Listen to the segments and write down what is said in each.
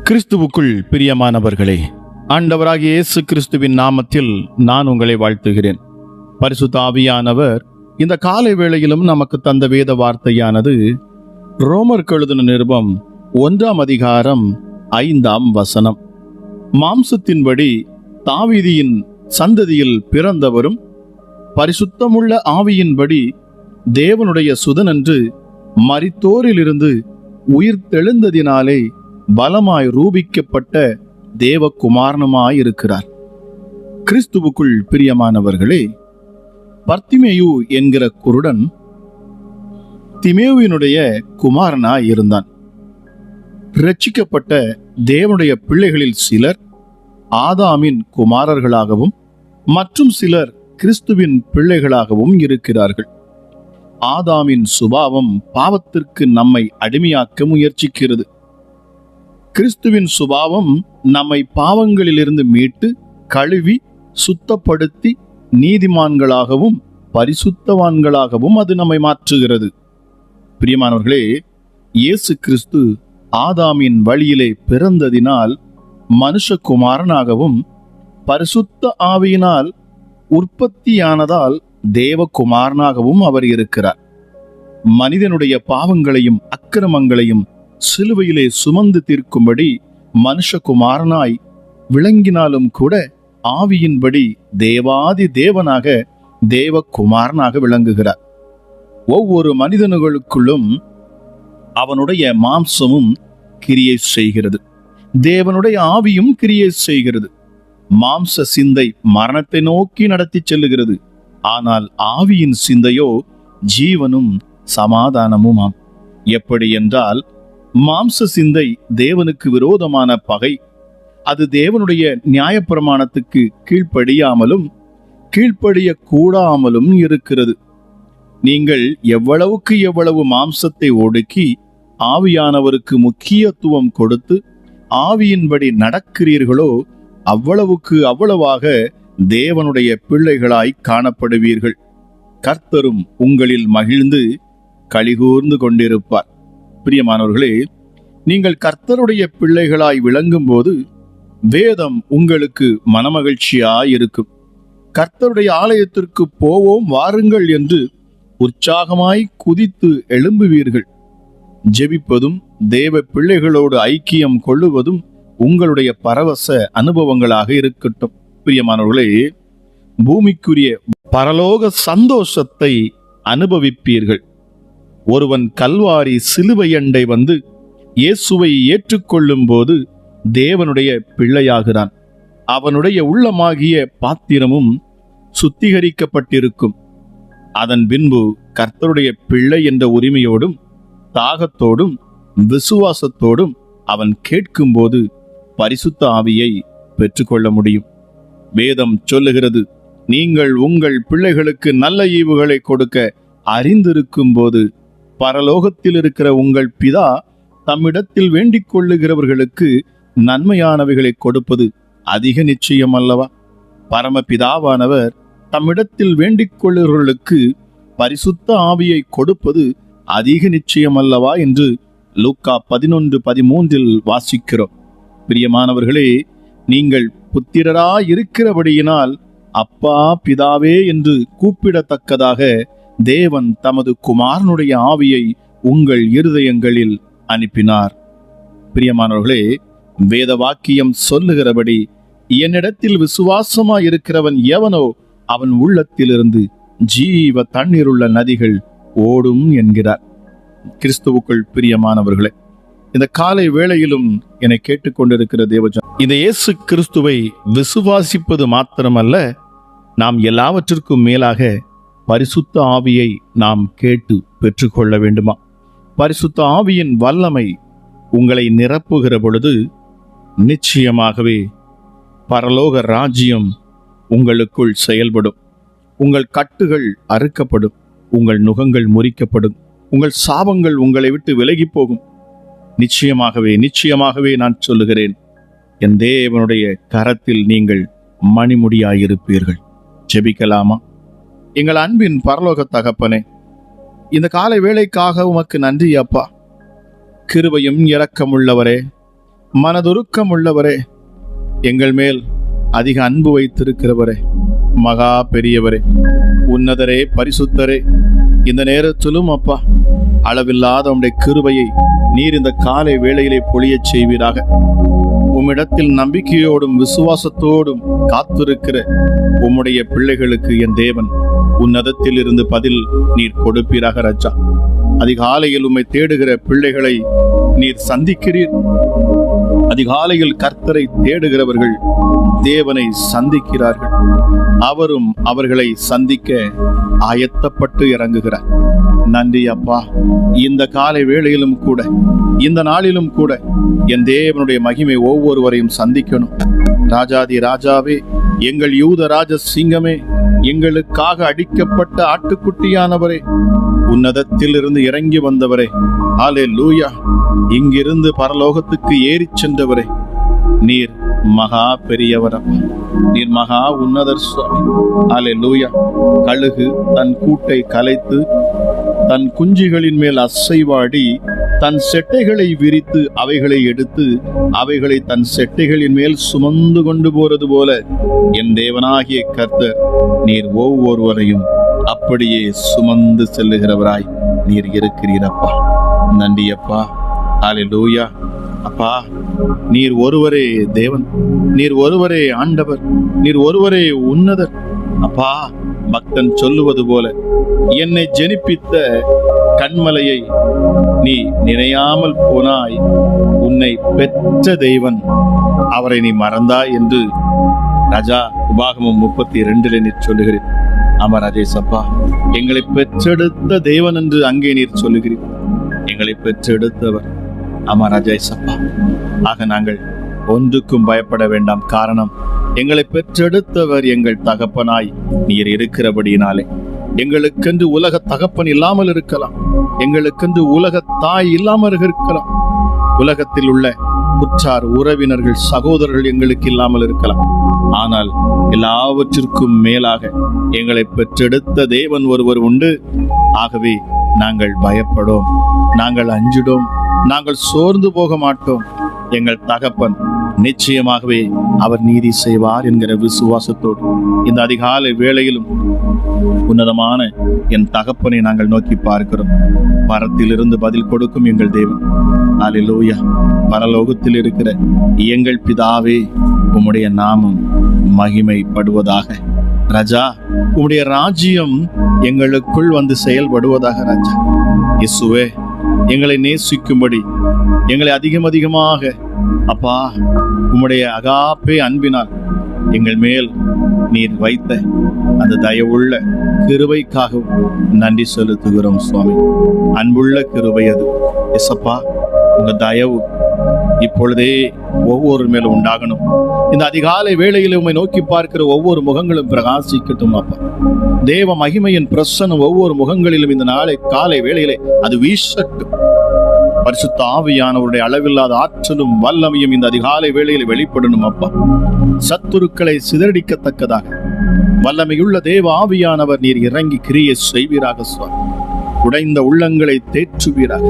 கிறிஸ்துவுக்குள் பிரியமானவர்களே, ஆண்டவராகிய இயேசு கிறிஸ்துவின் நாமத்தில் நான் உங்களை வாழ்த்துகிறேன். பரிசுத்த ஆவியானவர் இந்த காலை வேளையிலும் நமக்கு தந்த வேத வார்த்தையானது ரோமர் எழுதின நிருபம் 1ஆம் அதிகாரம் 5ஆம் வசனம். மாம்சத்தின்படி தாவீதின் சந்ததியில் பிறந்தவரும் பரிசுத்தமுள்ள ஆவியின்படி தேவனுடைய சுதனென்று மரித்தோரிலிருந்து உயிர்த்தெழுந்ததினாலே பலமாய் ரூபிக்கப்பட்ட தேவகுமாரனுமாயிருக்கிறார். கிறிஸ்துவுக்குள் பிரியமானவர்களே, பர்த்திமேயு என்கிற குருடன் திமேயுவினுடைய குமாரனாய் இருந்தான். இரட்சிக்கப்பட்ட தேவனுடைய பிள்ளைகளில் சிலர் ஆதாமின் குமாரர்களாகவும் மற்றும் சிலர் கிறிஸ்துவின் பிள்ளைகளாகவும் இருக்கிறார்கள். ஆதாமின் சுபாவம் பாவத்திற்கு நம்மை அடிமையாக்க முயற்சிக்கிறது. கிறிஸ்துவின் சுபாவம் நம்மை பாவங்களிலிருந்து மீட்டு கழுவி சுத்தப்படுத்தி நீதிமான்களாகவும் பரிசுத்தவான்களாகவும் அது நம்மை மாற்றுகிறது. பிரியமானவர்களே, இயேசு கிறிஸ்து ஆதாமின் வழியிலே பிறந்ததினால் மனுஷகுமாரனாகவும் பரிசுத்த ஆவியினால் உற்பத்தியானதால் தேவகுமாரனாகவும் அவர் இருக்கிறார். மனிதனுடைய பாவங்களையும் அக்கிரமங்களையும் சிலுவையிலே சுமந்து தீர்க்கும்படி மனுஷகுமாரனாய் விளங்கினாலும் கூட ஆவியின்படி தேவாதி தேவனாக தேவகுமாரனாக விளங்குகிறார். ஒவ்வொரு மனிதனுக்குள்ளும் அவனுடைய மாம்சமும் கிரியை செய்கிறது, தேவனுடைய ஆவியும் கிரியை செய்கிறது. மாம்ச சிந்தை மரணத்தை நோக்கி நடத்தி செல்லுகிறது, ஆனால் ஆவியின் சிந்தையோ ஜீவனும் சமாதானமுமாம். எப்படி என்றால், மாம்ச சிந்தை தேவனுக்கு விரோதமான பகை. அது தேவனுடைய நியாயப்பிரமாணத்துக்கு கீழ்ப்படியாமலும் கீழ்ப்படிய கூடாமலும் இருக்கிறது. நீங்கள் எவ்வளவு மாம்சத்தை ஒடுக்கி ஆவியானவருக்கு முக்கியத்துவம் கொடுத்து ஆவியின்படி நடக்கிறீர்களோ அவ்வளவாக தேவனுடைய பிள்ளைகளாய் காணப்படுவீர்கள். கர்த்தரும் உங்களில் மகிழ்ந்து களிகூர்ந்து கொண்டிருப்பார். பிரியமானவர்களே, நீங்கள் கர்த்தருடைய பிள்ளைகளாய் விளங்கும் போது வேதம் உங்களுக்கு மனமகிழ்ச்சியாயிருக்கும். கர்த்தருடைய ஆலயத்திற்கு போவோம் வாருங்கள் என்று உற்சாகமாய் குதித்து எழும்புவீர்கள். ஜெபிப்பதும் தேவ பிள்ளைகளோடு ஐக்கியம் கொள்ளுவதும் உங்களுடைய பரவச அனுபவங்களாக இருக்கட்டும். பிரியமானவர்களே, பூமிக்குரிய பரலோக சந்தோஷத்தை அனுபவிப்பீர்கள். ஒருவன் கல்வாரி சிலுவை அண்டை வந்து இயேசுவை ஏற்றுக்கொள்ளும் போது தேவனுடைய பிள்ளையாகிறான். அவனுடைய உள்ளமாகிய பாத்திரமும் சுத்திகரிக்கப்பட்டிருக்கும். அதன் பின்பு கர்த்தருடைய பிள்ளை என்ற உரிமையோடும் தாகத்தோடும் விசுவாசத்தோடும் அவன் கேட்கும்போது பரிசுத்த ஆவியை பெற்றுக்கொள்ள முடியும். வேதம் சொல்லுகிறது, நீங்கள் உங்கள் பிள்ளைகளுக்கு நல்ல ஈவுகளை கொடுக்க அறிந்திருக்கும் போது பரலோகத்தில் இருக்கிற உங்கள் பிதா தம்மிடத்தில் வேண்டிக் கொள்ளுகிறவர்களுக்கு நன்மையானவைகளை கொடுப்பது அதிக நிச்சயம் அல்லவா? பரமபிதாவானவர் தம்மிடத்தில் வேண்டிக் கொள்ளுகிறவர்களுக்கு பரிசுத்த ஆவியை கொடுப்பது அதிக நிச்சயம் அல்லவா என்று லூக்கா 11:13 வாசிக்கிறோம். பிரியமானவர்களே, நீங்கள் புத்திரராயிருக்கிறபடியினால் அப்பா பிதாவே என்று கூப்பிடத்தக்கதாக தேவன் தமது குமாரனுடைய ஆவியை உங்கள் இருதயங்களில் அனுப்பினார். பிரியமானவர்களே, வேத வாக்கியம் சொல்லுகிறபடி என்னிடத்தில் விசுவாசமாயிருக்கிறவன் எவனோ அவன் உள்ளத்திலிருந்து ஜீவ தண்ணீருள்ள நதிகள் ஓடும் என்கிறார். கிறிஸ்துவுக்குள் பிரியமானவர்களே, இந்த காலை வேளையிலும் என்னை கேட்டுக்கொண்டிருக்கிற தேவஜன், இந்த இயேசு கிறிஸ்துவை விசுவாசிப்பது மாத்திரமல்ல, நாம் எல்லாவற்றிற்கும் மேலாக பரிசுத்த ஆவியை நாம் கேட்டு பெற்றுக்கொள்ள வேண்டுமா? பரிசுத்த ஆவியின் வல்லமை உங்களை நிரப்புகிற பொழுது நிச்சயமாகவே பரலோக ராஜ்யம் உங்களுக்குள் செயல்படும். உங்கள் கட்டுகள் அறுக்கப்படும், உங்கள் நுகங்கள் முறிக்கப்படும், உங்கள் சாபங்கள் உங்களை விட்டு விலகி போகும். நிச்சயமாகவே நான் சொல்லுகிறேன், என் தேவனுடைய கரத்தில் நீங்கள் மணிமுடியாயிருப்பீர்கள். ஜெபிக்கலாமா? எங்கள் அன்பின் பரலோக தகப்பனே, இந்த காலை வேளைக்காக உமக்கு நன்றி அப்பா. கிருபையும் இரக்கமுள்ளவரே, மனதுருக்கம் உள்ளவரே, எங்கள் மேல் அதிக அன்பு வைத்திருக்கிறவரே, மகா பெரியவரே, உன்னதரே, பரிசுத்தரே, இந்த நேரத்திலும் அப்பா அளவில்லாத உம்முடைய கிருபையை நீர் இந்த காலை வேளையிலே பொழியச் செய்வீராக. உம்மிடத்தில் நம்பிக்கையோடும் விசுவாசத்தோடும் காத்திருக்கிற உம்முடைய பிள்ளைகளுக்கு என் தேவன் உன்னதத்தில் இருந்து பதில் நீர் கொடுப்பீராக ராஜா. அதிகாலையில் உம்மை தேடுகிற பிள்ளைகளை நீர் சந்திக்கிறீர். அதிகாலையில் கர்த்தரை தேடுகிறவர்கள் தேவனை சந்திக்கிறார்கள். அவரும் அவர்களை சந்திக்க ஆயத்தப்பட்டு இறங்குகிறார். நன்றி அப்பா. இந்த காலை வேளையிலும் கூட, இந்த நாளிலும் கூட என் தேவனுடைய மகிமை ஒவ்வொருவரையும் சந்திக்கணும். ராஜாதி ராஜாவே, எங்கள் யூத ராஜ சிங்கமே, எங்களுக்காக அடிக்கப்பட்ட ஆட்டுக்குட்டியானவரே, உன்னதத்தில் இருந்து இறங்கி வந்தவரே, அல்லேலூயா, இங்கிருந்து பரலோகத்துக்கு ஏறிச் சென்றவரே, நீர் மகா பெரியவர் அப்பா, நீர் மகா உன்னதர் சுவாமி. அல்லேலூயா. கழுகு தன் கூட்டை கலைத்து தன் குஞ்சுகளின் மேல் அசைவாடி தன் செட்டைகளை விரித்து அவைகளை எடுத்து அவைகளை தன் செட்டைகளின் மேல் சுமந்து கொண்டு போறது போல என் தேவனாகிய கர்த்தர் நீர் ஒவ்வொருவரையும் அப்படியே சுமந்து செல்லுகிறவராய் நீர் இருக்கிறீரப்பா. நன்றி அப்பா. அல்லேலூயா. அப்பா, நீர் ஒருவரே தேவன், நீர் ஒருவரே ஆண்டவர், நீர் ஒருவரே உன்னதர். அப்பா, பக்தன் சொல்லுவது போல, என்னை ஜெனிப்பித்த கண்மலையை நீ நினையாமல் போனாய், உன்னை பெற்ற தெய்வன் அவரை நீ மறந்தாய் என்று ராஜா உபாகமம் 32 நீர் சொல்லுகிறீர். ஆமா ராஜேசப்பா, எங்களை பெற்றெடுத்த தேவன் என்று அங்கே நீர் சொல்லுகிறீர். எங்களை பெற்றெடுத்தவர். ஆமா ராஜேசப்பா. ஆக நாங்கள் ஒன்றுக்கும் பயப்பட வேண்டாம். காரணம், எங்களை பெற்றெடுத்தவர் எங்கள் தகப்பனாய் நீர் இருக்கிறபடியினாலே. எங்களுக்கென்று உலக தகப்பன் இல்லாமல் இருக்கலாம், எங்களுக்கென்று உலக தாய் இல்லாமல் இருக்கலாம், உலகத்தில் உள்ள உற்றார் உறவினர்கள் சகோதரர்கள் எங்களுக்கு இல்லாமல் இருக்கலாம். ஆனால் எல்லாவற்றிற்கும் மேலாக எங்களை பெற்றெடுத்த தேவன் ஒருவர் உண்டு. ஆகவே நாங்கள் பயப்படோம், நாங்கள் அஞ்சிடோம், நாங்கள் சோர்ந்து போக மாட்டோம். எங்கள் தகப்பன் நிச்சயமாகவே அவர் நீதி செய்வார் என்கிற விசுவாசத்தோடு இந்த அதிகாலை வேளையிலும் உன்னதமான என் தகப்பனை நாங்கள் நோக்கி பார்க்கிறோம். பரத்திலிருந்து பதில் கொடுக்கும் எங்கள் தேவன். அல்லேலூயா. பரலோகத்தில் இருக்கிற எங்கள் பிதாவே, உம்முடைய நாமம் மகிமைப்படுவதாக. ராஜா, உம்முடைய ராஜ்யம் எங்களுக்குள் வந்து செயல்படுவதாக. ராஜா இயேசுவே, எங்களை நேசிக்கும்படி, எங்களை அதிகமாக அப்பா உம்முடைய அகாப்பே அன்பினால் எங்கள் மேல் நீர் வைத்த அந்த தயவுள்ள கிருபைக்காகவும் நன்றி செலுத்துகிறோம் சுவாமி. அன்புள்ள கிருபை அது. எசப்பா, உங்க தயவு இப்பொழுதே ஒவ்வொரு மேலும் உண்டாகணும். இந்த அதிகாலை வேளையில் உம்மை நோக்கி பார்க்கிற ஒவ்வொரு முகங்களும் பிரகாசிக்கட்டும் அப்பா. தேவ மகிமையின் பிரசன்னம் ஒவ்வொரு முகங்களிலும் இந்த நாளை காலை வேளையிலே அது வீசட்டும். பரிசுத்த ஆவியானவருடைய அளவில்லாத ஆற்றலும் வல்லமையும் இந்த அதிகாலை வேளையில் வெளிப்படணும் அப்பா. சத்துருக்களை சிதறடிக்கத்தக்கதாக வல்லமையுள்ள தேவ ஆவியானவர் நீர் இறங்கி கிரியை செய்வீராக சுவாமி. உடைந்த உள்ளங்களை தேற்றுவீராக.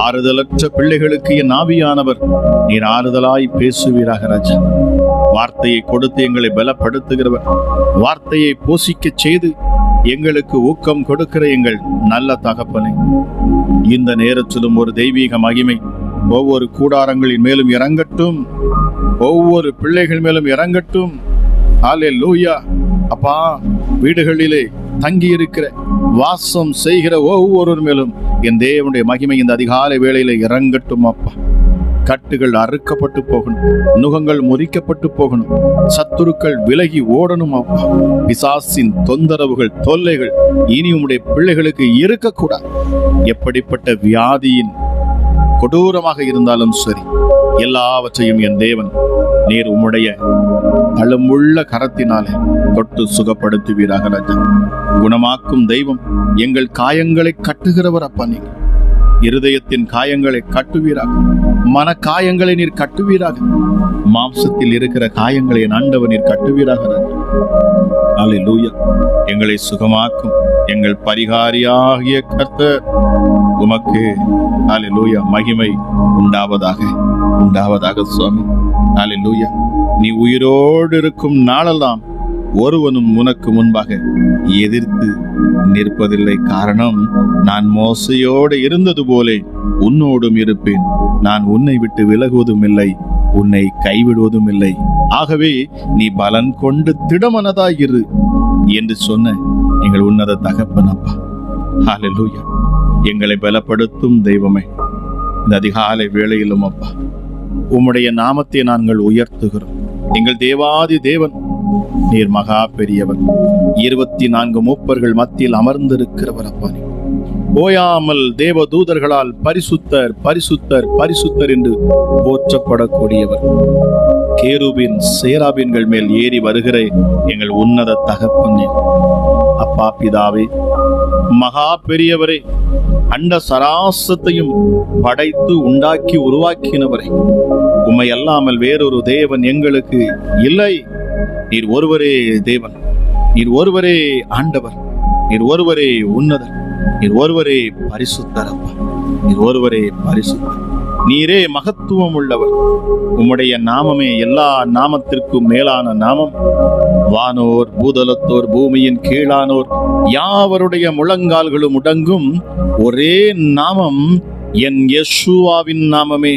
ஆறுதலற்ற பிள்ளைகளுக்கு என் ஆவியானவர் நீர் ஆறுதலாய் பேசுவீராக. ராஜா, வார்த்தையை கொடுத்து எங்களை பலப்படுத்துகிறவர், வார்த்தையை போஷிக்க செய்து எங்களுக்கு ஊக்கம் கொடுக்கிற எங்கள் நல்ல தகப்பனே, இந்த நேரத்திலும் ஒரு தெய்வீக மகிமை ஒவ்வொரு கூடாரங்களின் மேலும் இறங்கட்டும், ஒவ்வொரு பிள்ளைகள் மேலும் இறங்கட்டும். அல்லேலூயா. அப்பா, வீடுகளிலே தங்கி இருக்கிற வாசம் செய்கிற ஒவ்வொரு மேலும் என் தேவனுடைய மகிமை இந்த அதிகாலை வேளையில இறங்கட்டும் அப்பா. கட்டுகள் அறுக்கப்பட்டு போகணும், நுகங்கள் முறிக்கப்பட்டு போகணும், சத்துருக்கள் விலகி ஓடணும் அப்பா. பிசாசின் தொந்தரவுகள் தொல்லைகள் இனி உம்முடைய பிள்ளைகளுக்கு இருக்கக்கூடாது. எப்படிப்பட்ட வியாதியின் கொடூரமாக இருந்தாலும் சரி, எல்லாவற்றையும் என் தேவன் நீர் உம்முடைய தளமுள்ள கரத்தினாலே தொட்டு சுகப்படுத்துவீராக. ராஜா, குணமாக்கும் தெய்வம், எங்கள் காயங்களை கட்டுகிறவர் அப்பா. நீங்க இருதயத்தின் காயங்களை கட்டுவீராக, மன காயங்களை நீர் கட்டுவீராக, மாம்சத்தில் இருக்கிற காயங்களை என் ஆண்டவர் நீர் கட்டுவீராக. அல்லேலூயா. எங்களை சுகமாக்கும் எங்கள் பரிகாரியாகிய கர்த்தர் உமக்கு ஹல்லேலூயா மகிமை உண்டாவதாக உண்டாவதாக சுவாமி. ஹல்லேலூயா. நீ உயிரோடு இருக்கும் நாளெல்லாம் ஒருவனும் உனக்கு முன்பாக எதிர்த்து நிற்பதில்லை. காரணம், நான் மோசையோடு இருந்தது போலே உன்னோடும் இருப்பேன். நான் உன்னை விட்டு விலகுவதும் இல்லை, உன்னை கைவிடுவதும் இல்லை. ஆகவே நீ பலன் கொண்டு திடமனதாயிரு என்று சொன்ன எங்கள் உன்னத தகப்பனப்பா. ஹல்லேலூயா. எங்களை பலப்படுத்தும் தெய்வமே, இந்த அதிகாலை வேளையிலும் அப்பா உம்முடைய நாமத்தை நாங்கள் உயர்த்துகிறோம். எங்கள் தேவாதி தேவன், நீர் மகா பெரியவர். 24 மூப்பர்கள் மத்தியில் அமர்ந்திருக்கிறவர் அப்பா. நீ ஓயாமல் தேவ தூதர்களால் பரிசுத்தர் பரிசுத்தர் பரிசுத்தர் என்று போற்றப்படக்கூடியவர். கேருபின் சேராபின்கள் மேல் ஏறி வருகிற எங்கள் உன்னத தகப்பனே அப்பா பிதாவே, மகா பெரியவரே, அண்ட சராசத்தையும் படைத்து உண்டாக்கி உருவாக்கினவரே, உம்மை அல்லாமல் வேறொரு தேவன் எங்களுக்கு இல்லை. நீர் ஒருவரே தேவன், நீர் ஒருவரே ஆண்டவர், நீர் ஒருவரே உன்னதர், நீர் ஒருவரே பரிசுத்தர் அப்பா, நீர் ஒருவரே பரிசுத்தர். நீரே மகத்துவம் உள்ளவர். உம்முடைய நாமமே எல்லா நாமத்திற்கும் மேலான நாமம். வானோர் பூதலத்தோர் பூமியின் கீழானோர் யாவருடைய முழங்கால்களும் முடங்கும் ஒரே நாமம் என் யேசுவாவின் நாமமே,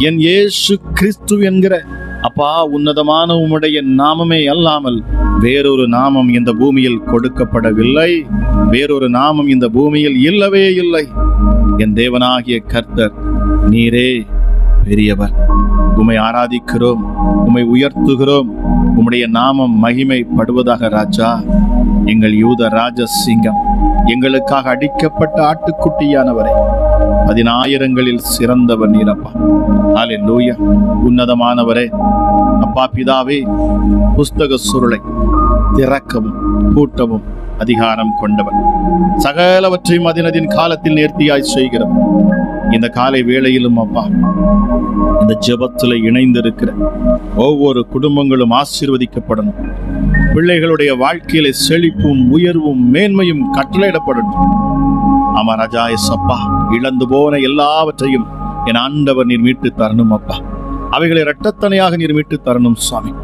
என் இயேசு கிறிஸ்து என்கிற அப்பா உன்னதமான உம்முடைய நாமமே அல்லாமல் வேறொரு நாமம் இந்த பூமியில் கொடுக்கப்படவில்லை. வேறொரு நாமம் இந்த பூமியில் இல்லவே இல்லை. என் தேவனாகிய கர்த்தர் நீரே பெரியவர். உம்மை ஆராதிக்கிறோம், உம்மை உயர்த்துகிறோம். உம்முடைய நாமம் மகிமைப்படுவதாக ராஜா. எங்கள் யூத ராஜ சிங்கம், எங்களுக்காக அடிக்கப்பட்ட ஆட்டுக்குட்டியானவரை, 10,000களில் சிறந்தவர் நீரப்பா. ஹல்லேலூயா. உன்னதமானவரே அப்பா பிதாவே, புஸ்தக சுருளை திறக்கவும் பூட்டவும் அதிகாரம் கொண்டவர், சகலவற்றையும் அதினதின் காலத்தில் நேர்த்தியாய் செய்கிறவர். இந்த காலை வேளையிலும் அப்பா இந்த ஜெபத்தில் இணைந்திருக்கிற ஒவ்வொரு குடும்பங்களும் ஆசீர்வதிக்கப்படணும். பிள்ளைகளுடைய வாழ்க்கையில செழிப்பும் உயர்வும் மேன்மையும் கட்டளையிடப்படணும். ஆமா ராஜா எஸ்அப்பா, இழந்து போன எல்லாவற்றையும் என் ஆண்டவர் நீர் மீட்டு தரணும் அப்பா. அவைகளை இரட்டத்தனையாக நீர் மீட்டு தரணும் சுவாமி.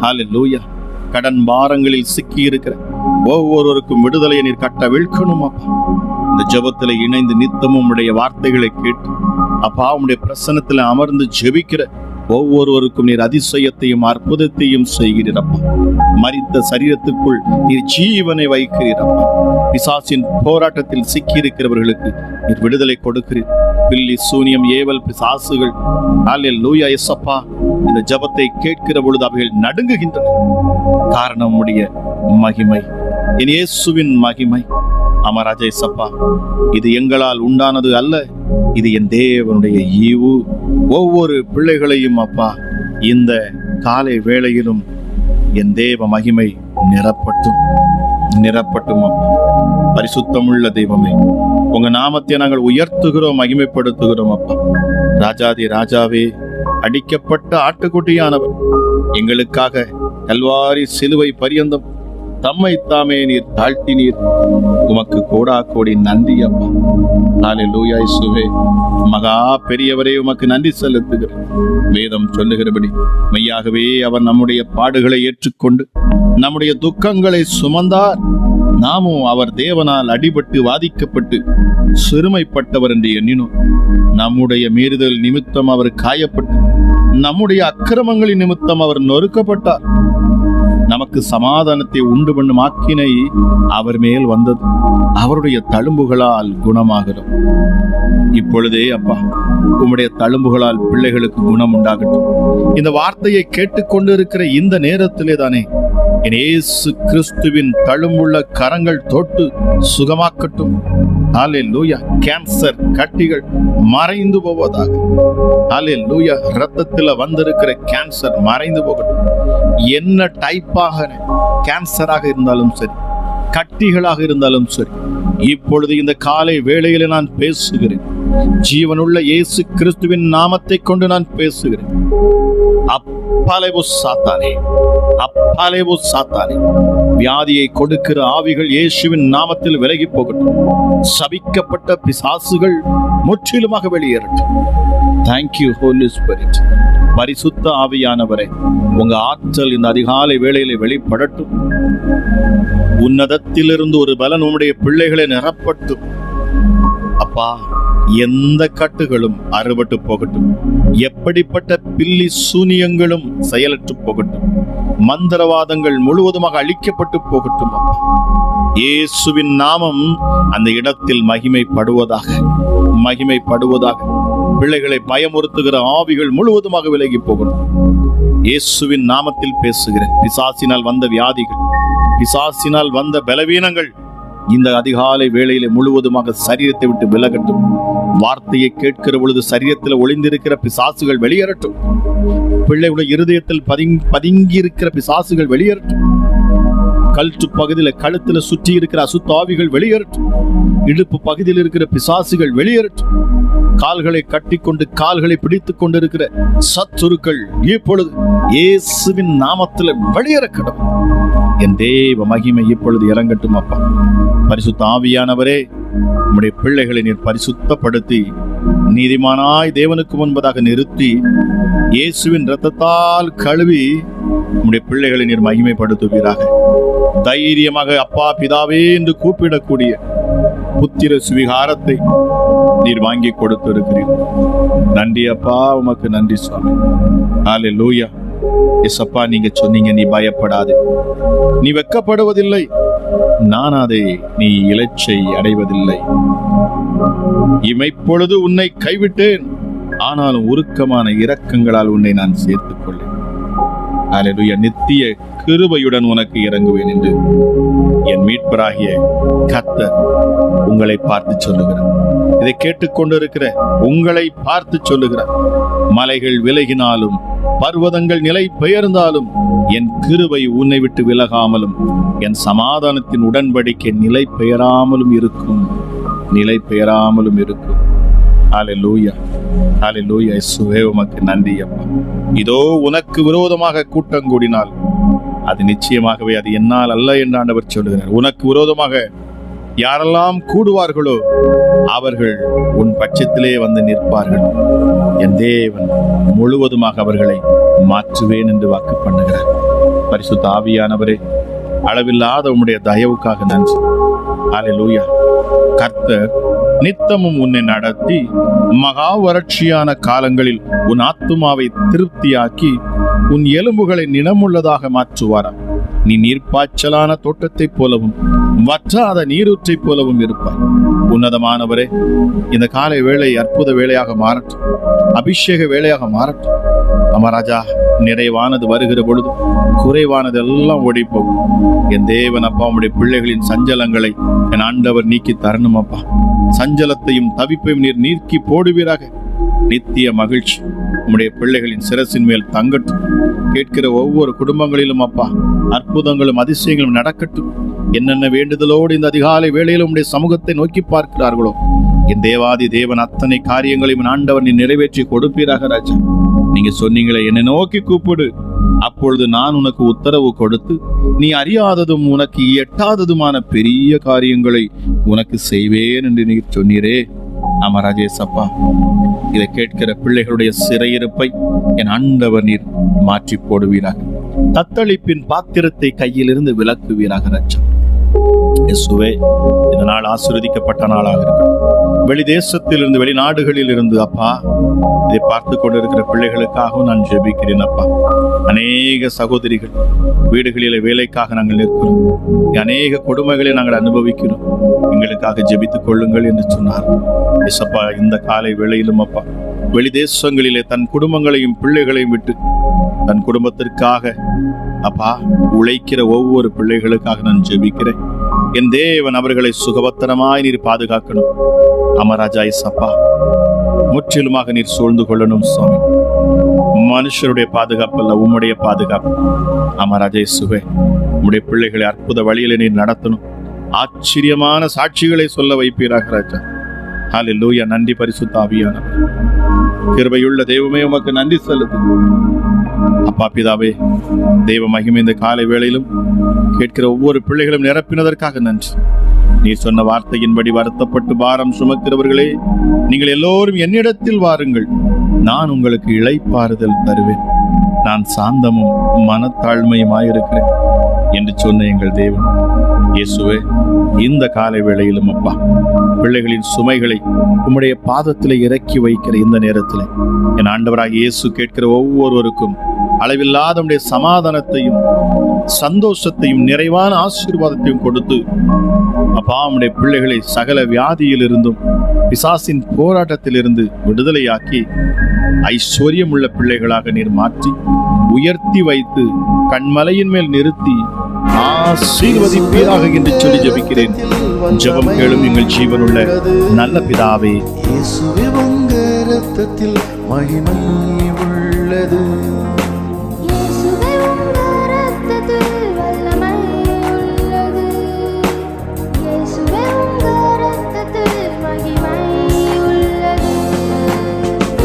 ஹல்லேலூயா. கடன் பாரங்களில் சிக்கி இருக்கிற ஒவ்வொருவருக்கும் விடுதலையை நீர் கட்ட விழ்க்கணும் அப்பா. இந்த ஜெபத்தில் இணைந்து நித்தமும் உடைய வார்த்தைகளை கேட்டு அப்பா உம்முடைய பிரசன்னத்தில் அமர்ந்து ஜெபிக்கிற ஒவ்வொருவருக்கும் நீர் அதிசயத்தையும் அற்புதத்தையும் செய்கிறீரப்பா. மரித்த சரீரத்துக்குள் நீர் ஜீவனை வைக்கிறீரப்பா. பிசாசின் போராட்டத்தில் சிக்கி இருக்கிறவர்களுக்கு நீர் விடுதலை கொடுக்கிறீர். பில்லி சூனியம் ஏவல் பிசாசுகள் ஹல்லேலூயா எஸ்அப்பா இந்த ஜெபத்தை கேட்கிற பொழுது அவைகள் நடுங்குகின்றன. காரணம் உடைய மகிமை, என் இயேசுவின் மகிமை. அமராஜா எஸ்அப்பா, இது எங்களால் உண்டானது அல்ல, இது என் தேவனுடைய ஈவு. ஒவ்வொரு பிள்ளைகளையும் அப்பா இந்த காலை வேளையிலும் என் தேவ மகிமை நிரப்பட்டும் நிரப்பட்டும் அப்பா. பரிசுத்தமுள்ள தெய்வமே, உங்க நாமத்தை நாங்கள் உயர்த்துகிறோம், மகிமைப்படுத்துகிறோம் அப்பா. ராஜாதி ராஜாவே, அடிக்கப்பட்ட ஆட்டுக்குட்டியானவர் எங்களுக்காக கல்வாரி சிலுவை பரியந்தம் தம்மை தாமே நீர் தாழ்த்தினீர். உமக்கு கோடா கோடி நன்றி அப்பா. ஹல்லேலூயா இயேசுவே, மகா பெரியவரே, உமக்கு நன்றி செலுத்துகிறேன். வேதம் சொல்லுகிறபடி மெய்யாகவே அவர் நம்முடைய பாடுகளை ஏற்றுக்கொண்டு நம்முடைய துக்கங்களை சுமந்தார். நாமும் அவர் தேவனால் அடிபட்டு வாதிக்கப்பட்டு சிறுமைப்பட்டவர் என்று எண்ணினோம். நம்முடைய மீறுதல் நிமித்தம் அவர் காயப்பட்டு நம்முடைய அக்கிரமங்களின் நிமித்தம் அவர் நொறுக்கப்பட்டார். நமக்கு சமாதானத்தை உண்டு பண்ணும் ஆக்கினை அவர் மேல் வந்தது. அவருடைய தழும்புகளால் குணமாகிறோம். இப்பொழுதே அப்பா உம்முடைய தழும்புகளால் பிள்ளைகளுக்கு குணம் உண்டாகட்டும். இந்த வார்த்தையை கேட்டுக்கொண்டு இருக்கிற இந்த நேரத்திலே தானே என் இயேசு கிறிஸ்துவின் தழும்புள்ள கரங்கள் தொட்டு சுகமாக்கட்டும். ஹல்லேலூயா. கேன்சர் கட்டிகள் மறைந்து போவதாக. ஹல்லேலூயா. இரத்தத்தில் வந்திருக்கிற கேன்சர் மறைந்து போகட்டும். என்ன டைப்பாக கேன்சராக இருந்தாலும் சரி, கட்டிகளாக இருந்தாலும் சரி, இப்பொழுது இந்த காலை வேளையில நான் பேசுகிறேன். ஜீவனுள்ள இயேசு கிறிஸ்துவின் நாமத்தை கொண்டு நான் பேசுகிறேன். அப்பாலேவோ சாத்தானே, அப்பாலேவோ சாத்தானே, வியாதியை கொடுக்கிற ஆவிகள் இயேசுவின் நாமத்தில் விலகி போகட்டும். சபிக்கப்பட்ட பிசாசுகள் முற்றிலுமாக வெளியேறட்டும். Thank you Holi spirit. பரிசுத்த ஆவியானவரே, உங்க ஆற்றல் இந்த அதிகாலை வேளையிலே வெளிப்படட்டும். உன்னதத்திலிருந்து ஒரு பலன் உம்முடைய பிள்ளைகளை நிரப்பட்டும். அப்பா, எந்த கட்டுகளும் அறுபட்டு போகட்டும். எப்படிப்பட்ட பில்லி சூனியங்களும் செயலற்று போகட்டும். மந்திரவாதங்கள் முழுவதுமாக அழிக்கப்பட்டு போகட்டும். அப்பா, இயேசுவின் நாமம் அந்த இடத்தில் மகிமைப்படுவதாக, மகிமைப்படுவதாக. பிள்ளைகளை பயமுறுத்துகிற ஆவிகள் முழுவதுமாக விலகி போகணும். இயேசுவின் நாமத்தில் பேசுகிறேன். பிசாசினால் வந்த வியாதிகள், பிசாசினால் வந்த பலவீனங்கள் இந்த அதிகாலை வேளையிலே முழுவதுமாக சரீரத்தை விட்டு விலகட்டும். வார்த்தையை கேட்கிற பொழுது சரீரத்தில் ஒளிந்திருக்கிற பிசாசுகள் வெளியேறட்டும். பிள்ளைகளுடைய இருதயத்தில் பதுங்கி இருக்கிற பிசாசுகள் வெளியேறட்டும். கழுத்து பகுதியில, கழுத்துல சுற்றி இருக்கிற அசுத்தாவிகள் வெளியேறட்டும். இடுப்பு பகுதியில் இருக்கிற பிசாசுகள் வெளியேறட்டும். கால்களை கட்டிக்கொண்டு கால்களை பிடித்துக் கொண்டிருக்கிற சத்துருக்கள் இப்பொழுது இயேசுவின் நாமத்தில் வெளியேற கடவுள். என் தேவ மகிமை இப்பொழுது இறங்கட்டும். அப்பா, பரிசுத்த ஆவியானவரே, உம்முடைய பிள்ளைகளை நீர் பரிசுத்தப்படுத்தி நீதிமானாய் தேவனுக்கு முன்பதாக நிறுத்தி இயேசுவின் இரத்தத்தால் கழுவி உம்முடைய பிள்ளைகளை நீர் மகிமைப்படுத்துவீராக. தைரியமாக அப்பா பிதாவே என்று கூப்பிடக்கூடிய புத்திர சுவிகாரத்தை நீர் வாங்கி கொடுத்திருக்கிறீர். நன்றி அப்பா, உமக்கு நன்றி சுவாமி. ஹல்லேலூயா. இயேசப்பா, நீங்க சொன்னீங்க, நீ பயப்படாதே, நீ வெட்கப்படுவதில்லை, நான் அதை நீ இலச்சை அடைவதில்லை. இமைப்பொழுது உன்னை கைவிட்டேன், ஆனாலும் உருக்கமான இரக்கங்களால் உன்னை நான் சேர்த்துக் கொள்ளேன். ஹல்லேலூயா. நித்திய கிருபையுடன் உனக்கு இறங்குவேன் என்று என் மீட்பராகிய கர்த்தர் உங்களை பார்த்து சொல்லுகிறார். இதை கேட்டுக்கொண்டிருக்கிற உங்களை பார்த்து சொல்லுகிறார். மலைகள் விலகினாலும் பர்வதங்கள் நிலை பெயர்ந்தாலும் என் கிருபை உன்னை விட்டு விலகாமலும் என் சமாதானத்தின் உடன்படிக்கை நிலை பெயராமலும் இருக்கும், நிலை பெயராமலும் இருக்கும். ஹல்லேலூயா, ஹல்லேலூயா. இயேசுவே, உமக்கு நன்றி அப்பா. இதோ உனக்கு விரோதமாக கூட்டம் கூடினால் அது நிச்சயமாகவே அது என்னால் அல்ல என்று ஆண்டவர் சொல்லுகிறார். உனக்கு விரோதமாக யாரெல்லாம் கூடுவார்களோ அவர்கள் உன் பட்சத்திலே வந்து நிற்பார்கள். என் தேவன் முழுவதுமாக அவர்களை மாற்றுவேன் என்று வாக்கு பண்ணுகிறார். பரிசுத்த ஆவியானவரே, அளவில்லாத உம்முடைய தயவுக்காக நன்றி. ஹல்லேலூயா. கர்த்தர் நித்தமும் உன்னை நடத்தி மகா வறட்சியான காலங்களில் உன் ஆத்துமாவை திருப்தியாக்கி உன் எலும்புகளை நிலமுள்ளதாக மாற்றுவாராம். நீ நீர்ப்பாய்ச்சலான தோட்டத்தைப் போலவும் வற்றாத நீரூற்றைப் போலவும் இருப்பாய். உன்னதமானவரே, இந்த காலை வேளை அற்புத வேளையாக மாறட்டும், அபிஷேக வேளையாக மாறட்டும். அமராஜா, நிறைவானது வருகிற பொழுது குறைவானது எல்லாம் ஓடி போகும். என் தேவன் அப்பா, உம்முடைய பிள்ளைகளின் சஞ்சலங்களை என் ஆண்டவர் நீக்கி தரணும் அப்பா. சஞ்சலத்தையும் தவிப்பையும் நீர் நீக்கி போடுவீராக. நித்திய மகிழ்ச்சி உம்முடைய பிள்ளைகளின் சிரசின் மேல் தங்கட்டும். கேட்கிற ஒவ்வொரு குடும்பங்களிலும் அப்பா அற்புதங்களும் அதிசயங்களும் நடக்கட்டும். என்னென்ன வேண்டுதலோடு இந்த அதிகாலை வேளையில் உம்முடைய சமூகத்தை நோக்கி பார்க்கிறார்களோ என் தேவாதி தேவன் அத்தனை காரியங்களையும் ஆண்டவர் நீ நிறைவேற்றி கொடுப்பீராக. ராஜா, நீங்க சொன்னீங்களே, என்னை நோக்கி கூப்பிடு, அப்பொழுது நான் உனக்கு உத்தரவு கொடுத்து நீ அறியாததும் உனக்கு எட்டாததுமான பெரிய காரியங்களை உனக்கு செய்வேன் என்று நீ சொன்னீரே. ஆமா ராஜேசப்பா, இதை கேட்கிற பிள்ளைகளுடைய சிறையிருப்பை என் ஆண்டவர் நீர் மாற்றி போடுவீராக. தத்தளிப்பின் பாத்திரத்தை கையிலிருந்து விலக்குவீராக. ராஜா இயேசுவே, இந்த நாள் ஆசீர்வதிக்கப்பட்ட நாளாக இருக்கட்டும். வெளி தேசத்திலிருந்து, வெளிநாடுகளில் இருந்து அப்பா இதை பார்த்து கொண்டிருக்கிற பிள்ளைகளுக்காகவும் நான் ஜெபிக்கிறேன் அப்பா. அநேக சகோதரிகள் வீடுகளிலே வேலைக்காக நாங்கள் நிற்கிறோம், அநேக கொடுமைகளை நாங்கள் அனுபவிக்கிறோம், எங்களுக்காக ஜெபித்துக் கொள்ளுங்கள் என்று சொன்னார். இயேசப்பா, இந்த காலை வேளையிலும் அப்பா வெளி தேசங்களிலே தன் குடும்பங்களையும் பிள்ளைகளையும் விட்டு தன் குடும்பத்திற்காக அப்பா உழைக்கிற ஒவ்வொரு பிள்ளைகளுக்காக நான் ஜெபிக்கிறேன். என் தேவன் அவர்களை சுகபத்திரமாய் நீர் பாதுகாக்கணும். அமராஜா இயேசப்பா, முற்றிலுமாக நீர் சூழ்ந்து கொள்ளணும் சுவாமி. மனுஷருடைய பாதுகாப்பு அல்ல, உம்முடைய பாதுகாப்பு. அமராஜா இயேசுவே, உம்முடைய பிள்ளைகளை அற்புத வழியில நீர் நடத்தணும். ஆச்சரியமான சாட்சிகளை சொல்ல வைப்பீராக ராஜா. ஹல்லேலூயா. நன்றி பரிசுத்த ஆவியானவர். கிருபையுள்ள தெய்வமே உமக்கு நன்றி செலுத்து அப்பா. பிதாவே, தெய்வ மகிமை இந்த காலை வேளையிலும் கேட்கிற ஒவ்வொரு பிள்ளைகளும் நிரப்பினதற்காக நன்றி. நீ சொன்ன வார்த்தையின்படி வருத்தப்பட்டு பாரம் சுமக்கிறவர்களே, நீங்கள் எல்லோரும் என்னிடத்தில் வாருங்கள், நான் உங்களுக்கு இளைப்பாறுதல் தருவேன், நான் சாந்தமும் மனத்தாழ்மையுமாயிருக்கிறேன் என்று சொன்ன எங்கள் தேவன் இயேசுவே, இந்த காலை வேளையிலும் அப்பா, பிள்ளைகளின் சுமைகளை உம்முடைய பாதத்தில் இறக்கி வைக்கிற இந்த நேரத்தில் என் ஆண்டவராக இயேசு கேட்கிற ஒவ்வொருவருக்கும் அளவில்லாத உம்முடைய சமாதானத்தையும் சந்தோஷத்தையும் நிறைவான ஆசீர்வாதத்தையும் கொடுத்து அப்பா, உம்முடைய பிள்ளைகளை சகல வியாதியிலிருந்தும் பிசாசின் போராட்டத்திலிருந்து விடுதலையாக்கி ஐஸ்வர்யம் உள்ள பிள்ளைகளாக நீர் மாற்றி உயர்த்தி வைத்து கண்மலையின் மேல் நிறுத்தி ஆசீர்வதிப்பீராக என்று சொல்லி ஜெபிக்கிறேன். ஜெபம் கேளும் எங்கள் ஜீவனுள்ள நல்ல பிதாவே. இயேசுவே, உங்க இரத்தத்தில் மகிமை உள்ளது. இயேசுவே, உங்க இரத்தத்தில் வல்லமை உள்ளது. இயேசுவே, உங்க இரத்தத்தில் மகிமை உள்ளது.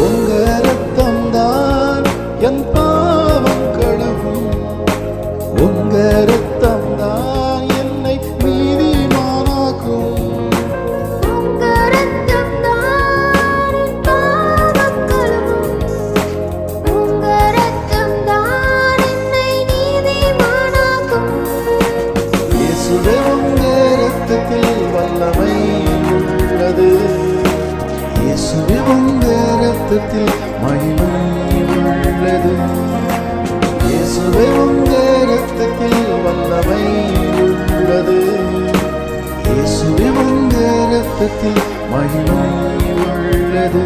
உங்க இரத்தம் தான் என் பாவம் கழுவும். உங்க இரத்தம் தான் என்னை நீதிமானாக்கும். உங்க இரத்தம் தான் என் பாவம் கழுவும். உங்க இரத்தம் தான் என்னை நீதிமானாக்கும். இயேசுவே, உங்க இரத்தத்தில் வல்லமை உள்ளது. இயேசுவே, உங்க இரத்தத்தில் மகிமை உள்ளது. இயேசுவே, உங்க இரத்தத்தில் வல்லமை உள்ளது. இயேசுவே, உங்க இரத்தத்தில் மகிமை உள்ளது.